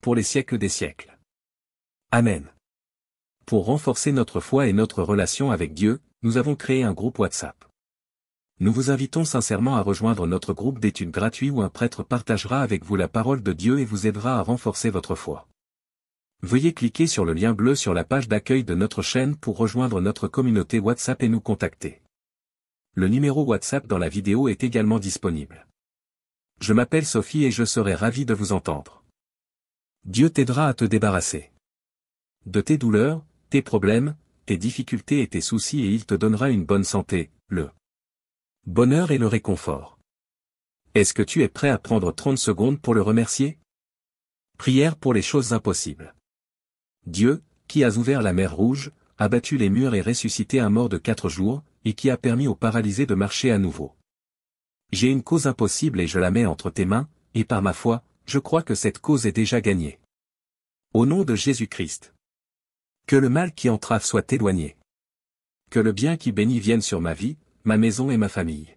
pour les siècles des siècles. Amen. Pour renforcer notre foi et notre relation avec Dieu, nous avons créé un groupe WhatsApp. Nous vous invitons sincèrement à rejoindre notre groupe d'études gratuit où un prêtre partagera avec vous la parole de Dieu et vous aidera à renforcer votre foi. Veuillez cliquer sur le lien bleu sur la page d'accueil de notre chaîne pour rejoindre notre communauté WhatsApp et nous contacter. Le numéro WhatsApp dans la vidéo est également disponible. Je m'appelle Sophie et je serai ravi de vous entendre. Dieu t'aidera à te débarrasser de tes douleurs, tes problèmes, tes difficultés et tes soucis et il te donnera une bonne santé, le bonheur et le réconfort. Est-ce que tu es prêt à prendre 30 secondes pour le remercier? Prière pour les choses impossibles. Dieu, qui as ouvert la mer Rouge, a battu les murs et ressuscité un mort de 4 jours, et qui a permis aux paralysés de marcher à nouveau. J'ai une cause impossible et je la mets entre tes mains, et par ma foi, je crois que cette cause est déjà gagnée. Au nom de Jésus-Christ. Que le mal qui entrave soit éloigné. Que le bien qui bénit vienne sur ma vie, ma maison et ma famille.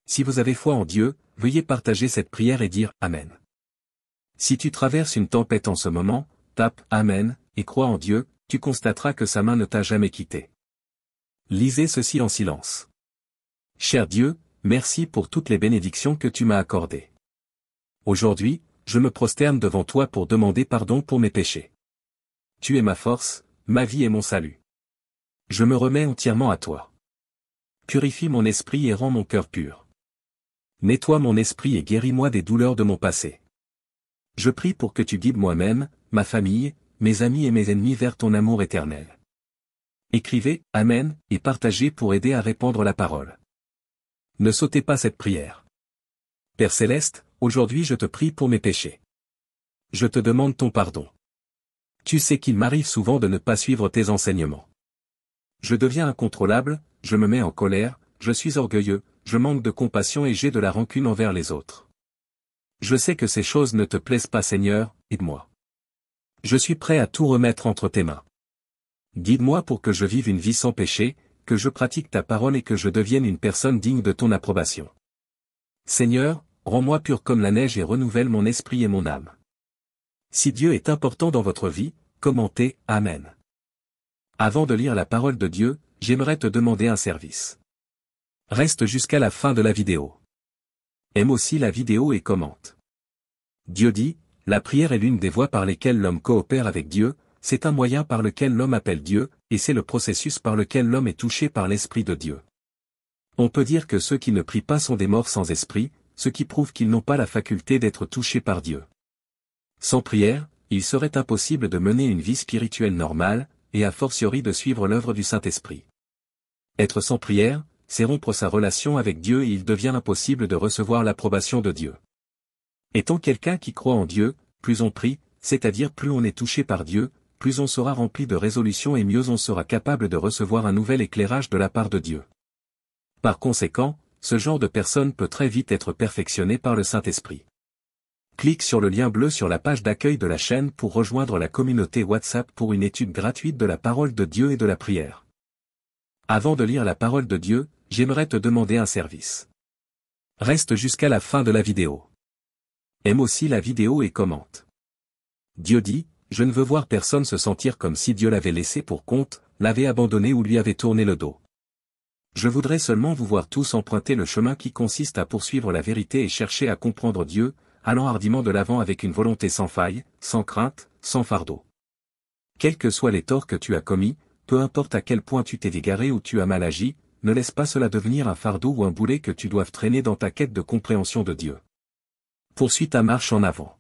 Si vous avez foi en Dieu, veuillez partager cette prière et dire Amen. Si tu traverses une tempête en ce moment, tape Amen, et crois en Dieu, tu constateras que sa main ne t'a jamais quitté. Lisez ceci en silence. Cher Dieu, merci pour toutes les bénédictions que tu m'as accordées. Aujourd'hui, je me prosterne devant toi pour demander pardon pour mes péchés. Tu es ma force, ma vie et mon salut. Je me remets entièrement à toi. Purifie mon esprit et rends mon cœur pur. Nettoie mon esprit et guéris-moi des douleurs de mon passé. Je prie pour que tu guides moi-même, ma famille, mes amis et mes ennemis vers ton amour éternel. Écrivez « Amen » et partagez pour aider à répandre la parole. Ne sautez pas cette prière. Père Céleste, aujourd'hui je te prie pour mes péchés. Je te demande ton pardon. Tu sais qu'il m'arrive souvent de ne pas suivre tes enseignements. Je deviens incontrôlable, je me mets en colère, je suis orgueilleux, je manque de compassion et j'ai de la rancune envers les autres. Je sais que ces choses ne te plaisent pas Seigneur, aide-moi. Je suis prêt à tout remettre entre tes mains. Guide-moi pour que je vive une vie sans péché, que je pratique ta parole et que je devienne une personne digne de ton approbation. Seigneur, rends-moi pur comme la neige et renouvelle mon esprit et mon âme. Si Dieu est important dans votre vie, commentez « Amen ». Avant de lire la parole de Dieu, j'aimerais te demander un service. Reste jusqu'à la fin de la vidéo. Aime aussi la vidéo et commente. Dieu dit, la prière est l'une des voies par lesquelles l'homme coopère avec Dieu, c'est un moyen par lequel l'homme appelle Dieu, et c'est le processus par lequel l'homme est touché par l'Esprit de Dieu. On peut dire que ceux qui ne prient pas sont des morts sans esprit, ce qui prouve qu'ils n'ont pas la faculté d'être touchés par Dieu. Sans prière, il serait impossible de mener une vie spirituelle normale, et a fortiori de suivre l'œuvre du Saint-Esprit. Être sans prière, c'est rompre sa relation avec Dieu et il devient impossible de recevoir l'approbation de Dieu. Étant quelqu'un qui croit en Dieu, plus on prie, c'est-à-dire plus on est touché par Dieu, plus on sera rempli de résolution et mieux on sera capable de recevoir un nouvel éclairage de la part de Dieu. Par conséquent, ce genre de personne peut très vite être perfectionné par le Saint-Esprit. Clique sur le lien bleu sur la page d'accueil de la chaîne pour rejoindre la communauté WhatsApp pour une étude gratuite de la parole de Dieu et de la prière. Avant de lire la parole de Dieu, j'aimerais te demander un service. Reste jusqu'à la fin de la vidéo. Aime aussi la vidéo et commente. Dieu dit, je ne veux voir personne se sentir comme si Dieu l'avait laissé pour compte, l'avait abandonné ou lui avait tourné le dos. Je voudrais seulement vous voir tous emprunter le chemin qui consiste à poursuivre la vérité et chercher à comprendre Dieu, allant hardiment de l'avant avec une volonté sans faille, sans crainte, sans fardeau. Quels que soient les torts que tu as commis, peu importe à quel point tu t'es égaré ou tu as mal agi, ne laisse pas cela devenir un fardeau ou un boulet que tu doives traîner dans ta quête de compréhension de Dieu. Poursuis ta marche en avant.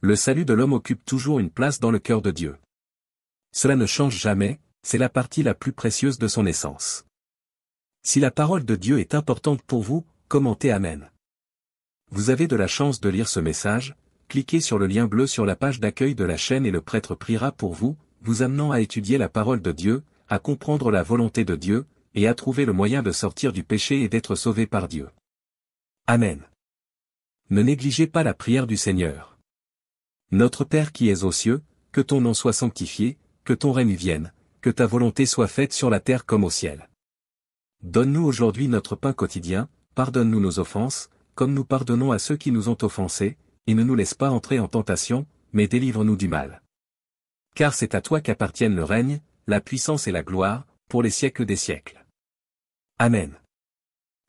Le salut de l'homme occupe toujours une place dans le cœur de Dieu. Cela ne change jamais, c'est la partie la plus précieuse de son essence. Si la parole de Dieu est importante pour vous, commentez Amen. Vous avez de la chance de lire ce message, cliquez sur le lien bleu sur la page d'accueil de la chaîne et le prêtre priera pour vous, vous amenant à étudier la parole de Dieu, à comprendre la volonté de Dieu, et à trouver le moyen de sortir du péché et d'être sauvé par Dieu. Amen. Ne négligez pas la prière du Seigneur. Notre Père qui es aux cieux, que ton nom soit sanctifié, que ton règne vienne, que ta volonté soit faite sur la terre comme au ciel. Donne-nous aujourd'hui notre pain quotidien, pardonne-nous nos offenses, comme nous pardonnons à ceux qui nous ont offensés, et ne nous laisse pas entrer en tentation, mais délivre-nous du mal. Car c'est à toi qu'appartiennent le règne, la puissance et la gloire, pour les siècles des siècles. Amen.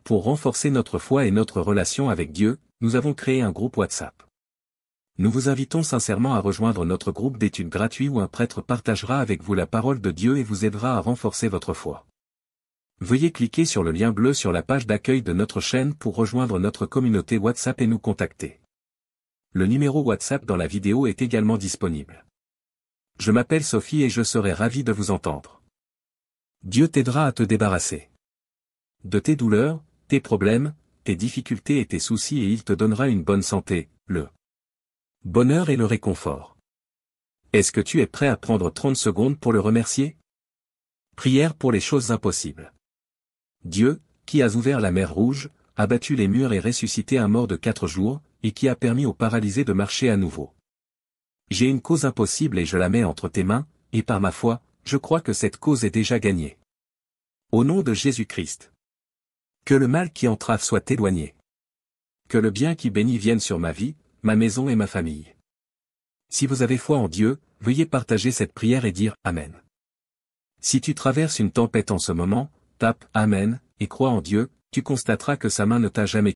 Pour renforcer notre foi et notre relation avec Dieu, nous avons créé un groupe WhatsApp. Nous vous invitons sincèrement à rejoindre notre groupe d'études gratuit où un prêtre partagera avec vous la parole de Dieu et vous aidera à renforcer votre foi. Veuillez cliquer sur le lien bleu sur la page d'accueil de notre chaîne pour rejoindre notre communauté WhatsApp et nous contacter. Le numéro WhatsApp dans la vidéo est également disponible. Je m'appelle Sophie et je serai ravi de vous entendre. Dieu t'aidera à te débarrasser de tes douleurs, tes problèmes, tes difficultés et tes soucis et il te donnera une bonne santé, le bonheur et le réconfort. Est-ce que tu es prêt à prendre 30 secondes pour le remercier? Prière pour les choses impossibles. Dieu, qui as ouvert la mer Rouge, a battu les murs et ressuscité un mort de 4 jours, et qui a permis aux paralysés de marcher à nouveau. J'ai une cause impossible et je la mets entre tes mains, et par ma foi, je crois que cette cause est déjà gagnée. Au nom de Jésus-Christ. Que le mal qui entrave soit éloigné. Que le bien qui bénit vienne sur ma vie, ma maison et ma famille. Si vous avez foi en Dieu, veuillez partager cette prière et dire Amen. Si tu traverses une tempête en ce moment, tape Amen, et crois en Dieu, tu constateras que sa main ne t'a jamais